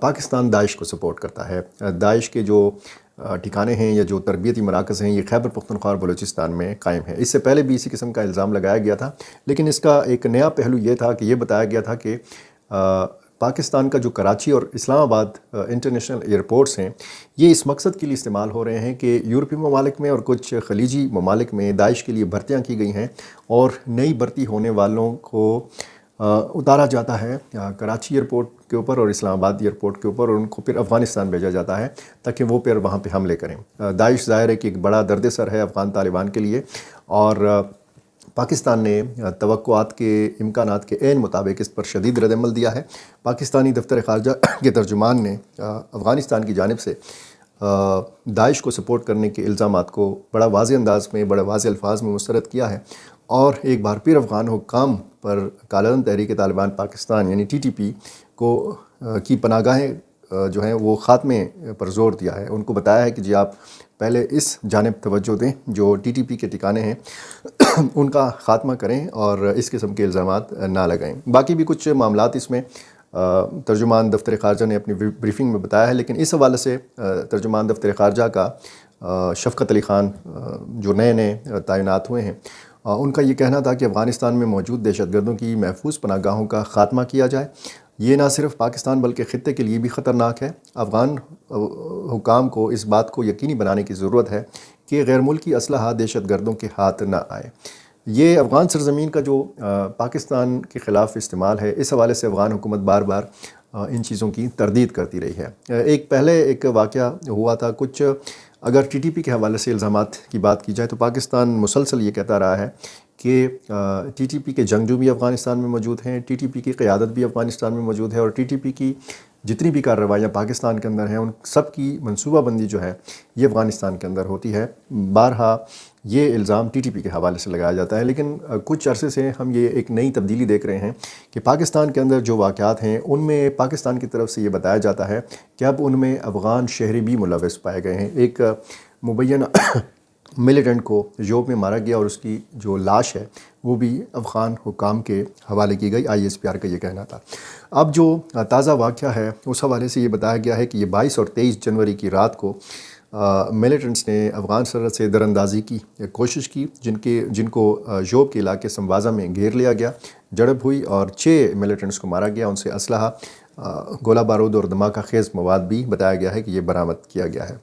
پاکستان داعش کو سپورٹ کرتا ہے۔ داعش کے جو ٹھکانے ہیں یا جو تربیتی مراکز ہیں یہ خیبر پختونخوا اور بلوچستان میں قائم ہے۔ اس سے پہلے بھی اسی قسم کا الزام لگایا گیا تھا، لیکن اس کا ایک نیا پہلو یہ تھا کہ یہ بتایا گیا تھا کہ پاکستان کا جو کراچی اور اسلام آباد انٹرنیشنل ایئرپورٹس ہیں یہ اس مقصد کے لیے استعمال ہو رہے ہیں کہ یورپی ممالک میں اور کچھ خلیجی ممالک میں داعش کے لیے بھرتیاں کی گئی ہیں اور نئی بھرتی ہونے والوں کو اتارا جاتا ہے کراچی ایئرپورٹ کے اوپر اور اسلام آباد ایئرپورٹ کے اوپر، اور ان کو پھر افغانستان بھیجا جاتا ہے تاکہ وہ پھر وہاں پہ حملے کریں۔ داعش ظاہر ہے کہ ایک بڑا درد سر ہے افغان طالبان کے لیے، اور پاکستان نے توقعات کے امکانات کے عین مطابق اس پر شدید رد عمل دیا ہے۔ پاکستانی دفتر خارجہ کے ترجمان نے افغانستان کی جانب سے داعش کو سپورٹ کرنے کے الزامات کو بڑا واضح انداز میں، بڑا واضح الفاظ میں مسترد کیا ہے، اور ایک بار پھر افغان حکام پر کالعدم تحریک طالبان پاکستان یعنی TTP کی پناہگاہیں جو ہیں وہ خاتمے پر زور دیا ہے۔ ان کو بتایا ہے کہ جی آپ پہلے اس جانب توجہ دیں، جو TTP کے ٹھکانے ہیں ان کا خاتمہ کریں اور اس قسم کے الزامات نہ لگائیں۔ باقی بھی کچھ معاملات اس میں ترجمان دفتر خارجہ نے اپنی بریفنگ میں بتایا ہے، لیکن اس حوالے سے ترجمان دفتر خارجہ کا شفقت علی خان جو نئے تعینات ہوئے ہیں، ان کا یہ کہنا تھا کہ افغانستان میں موجود دہشت گردوں کی محفوظ پناہ گاہوں کا خاتمہ کیا جائے۔ یہ نہ صرف پاکستان بلکہ خطے کے لیے بھی خطرناک ہے۔ افغان حکام کو اس بات کو یقینی بنانے کی ضرورت ہے کہ غیر ملکی اسلحہ دہشت گردوں کے ہاتھ نہ آئے۔ یہ افغان سرزمین کا جو پاکستان کے خلاف استعمال ہے، اس حوالے سے افغان حکومت بار بار ان چیزوں کی تردید کرتی رہی ہے۔ پہلے ایک واقعہ ہوا تھا کچھ، اگر TTP کے حوالے سے الزامات کی بات کی جائے تو پاکستان مسلسل یہ کہتا رہا ہے کہ TTP کے جنگجو بھی افغانستان میں موجود ہیں، TTP کی قیادت بھی افغانستان میں موجود ہے، اور TTP کی جتنی بھی کارروائیاں پاکستان کے اندر ہیں ان سب کی منصوبہ بندی جو ہے یہ افغانستان کے اندر ہوتی ہے۔ بارہا یہ الزام TTP کے حوالے سے لگایا جاتا ہے، لیکن کچھ عرصے سے ہم یہ ایک نئی تبدیلی دیکھ رہے ہیں کہ پاکستان کے اندر جو واقعات ہیں ان میں پاکستان کی طرف سے یہ بتایا جاتا ہے کہ اب ان میں افغان شہری بھی ملوث پائے گئے ہیں۔ ایک مبینہ ملیٹنٹ کو جوب میں مارا گیا اور اس کی جو لاش ہے وہ بھی افغان حکام کے حوالے کی گئی۔ ISPR کا یہ کہنا تھا۔ اب جو تازہ واقعہ ہے اس حوالے سے یہ بتایا گیا ہے کہ یہ 22 اور 23 جنوری کی رات کو ملیٹنٹس نے افغان سرحد سے دراندازی کی کوشش کی، جن کو جوب کے علاقے سمبازہ میں گھیر لیا گیا، جھڑپ ہوئی اور 6 ملیٹنٹس کو مارا گیا۔ ان سے اسلحہ، گولہ بارود اور دھماکہ خیز مواد بھی بتایا گیا ہے کہ یہ برآمد کیا گیا ہے۔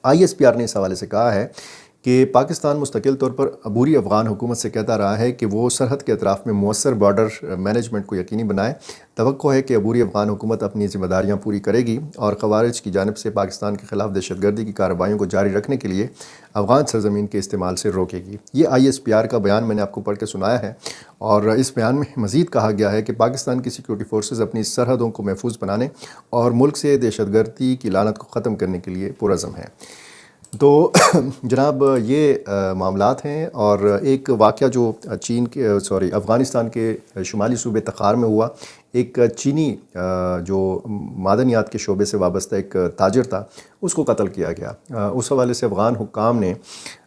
ISPR نے اس حوالے سے کہا ہے کہ پاکستان مستقل طور پر عبوری افغان حکومت سے کہتا رہا ہے کہ وہ سرحد کے اطراف میں مؤثر بارڈر مینجمنٹ کو یقینی بنائے۔ توقع ہے کہ عبوری افغان حکومت اپنی ذمہ داریاں پوری کرے گی اور خوارج کی جانب سے پاکستان کے خلاف دہشت گردی کی کارروائیوں کو جاری رکھنے کے لیے افغان سرزمین کے استعمال سے روکے گی۔ یہ ISPR کا بیان میں نے آپ کو پڑھ کے سنایا ہے، اور اس بیان میں مزید کہا گیا ہے کہ پاکستان کی سیکورٹی فورسز اپنی سرحدوں کو محفوظ بنانے اور ملک سے دہشت گردی کی لعنت کو ختم کرنے کے لیے پرعزم ہے۔ تو جناب یہ معاملات ہیں، اور ایک واقعہ جو افغانستان کے شمالی صوبے تخار میں ہوا، ایک چینی جو معدنیات کے شعبے سے وابستہ ایک تاجر تھا اس کو قتل کیا گیا۔ اس حوالے سے افغان حکام نے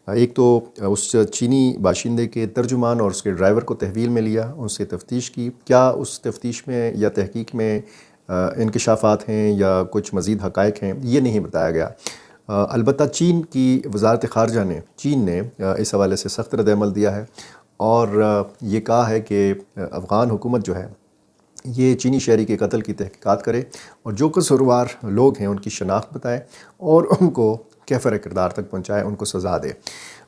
ایک تو اس چینی باشندے کے ترجمان اور اس کے ڈرائیور کو تحویل میں لیا، ان سے تفتیش کی۔ کیا اس تفتیش میں یا تحقیق میں انکشافات ہیں یا کچھ مزید حقائق ہیں یہ نہیں بتایا گیا۔ البتہ چین کی وزارت خارجہ نے اس حوالے سے سخت رد عمل دیا ہے اور یہ کہا ہے کہ افغان حکومت جو ہے یہ چینی شہری کے قتل کی تحقیقات کرے اور جو قصوروار لوگ ہیں ان کی شناخت بتائے اور ان کو کیفر کردار تک پہنچائے، ان کو سزا دے۔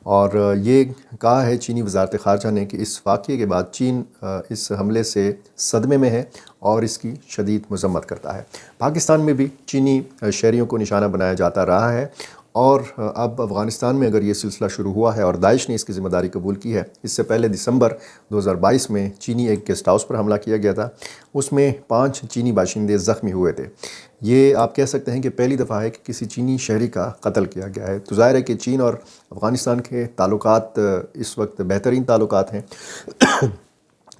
اور یہ کہا ہے چینی وزارت خارجہ نے کہ اس واقعے کے بعد چین اس حملے سے صدمے میں ہے اور اس کی شدید مذمت کرتا ہے۔ پاکستان میں بھی چینی شہریوں کو نشانہ بنایا جاتا رہا ہے، اور اب افغانستان میں اگر یہ سلسلہ شروع ہوا ہے اور داعش نے اس کی ذمہ داری قبول کی ہے، اس سے پہلے دسمبر 2022 میں چینی ایک گیسٹ ہاؤس پر حملہ کیا گیا تھا، اس میں 5 چینی باشندے زخمی ہوئے تھے۔ یہ آپ کہہ سکتے ہیں کہ پہلی دفعہ ہے کہ کسی چینی شہری کا قتل کیا گیا ہے۔ تو ظاہر ہے کہ چین اور افغانستان کے تعلقات اس وقت بہترین تعلقات ہیں۔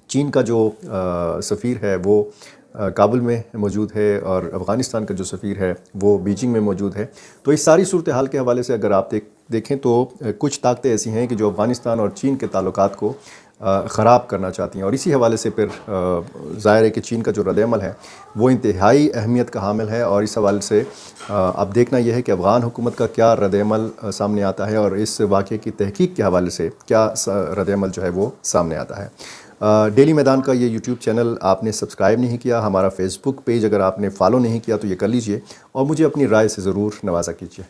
چین کا جو سفیر ہے وہ کابل میں موجود ہے اور افغانستان کا جو سفیر ہے وہ بیجنگ میں موجود ہے۔ تو اس ساری صورتحال کے حوالے سے اگر آپ دیکھیں تو کچھ طاقتیں ایسی ہیں کہ جو افغانستان اور چین کے تعلقات کو خراب کرنا چاہتی ہیں، اور اسی حوالے سے پھر ظاہر ہے کہ چین کا جو رد عمل ہے وہ انتہائی اہمیت کا حامل ہے، اور اس حوالے سے اب دیکھنا یہ ہے کہ افغان حکومت کا کیا رد عمل سامنے آتا ہے، اور اس واقعے کی تحقیق کے حوالے سے کیا رد عمل جو ہے وہ سامنے آتا ہے۔ ڈیلی میدان کا یہ یوٹیوب چینل آپ نے سبسکرائب نہیں کیا، ہمارا فیس بک پیج اگر آپ نے فالو نہیں کیا تو یہ کر لیجئے، اور مجھے اپنی رائے سے ضرور نوازا کیجئے۔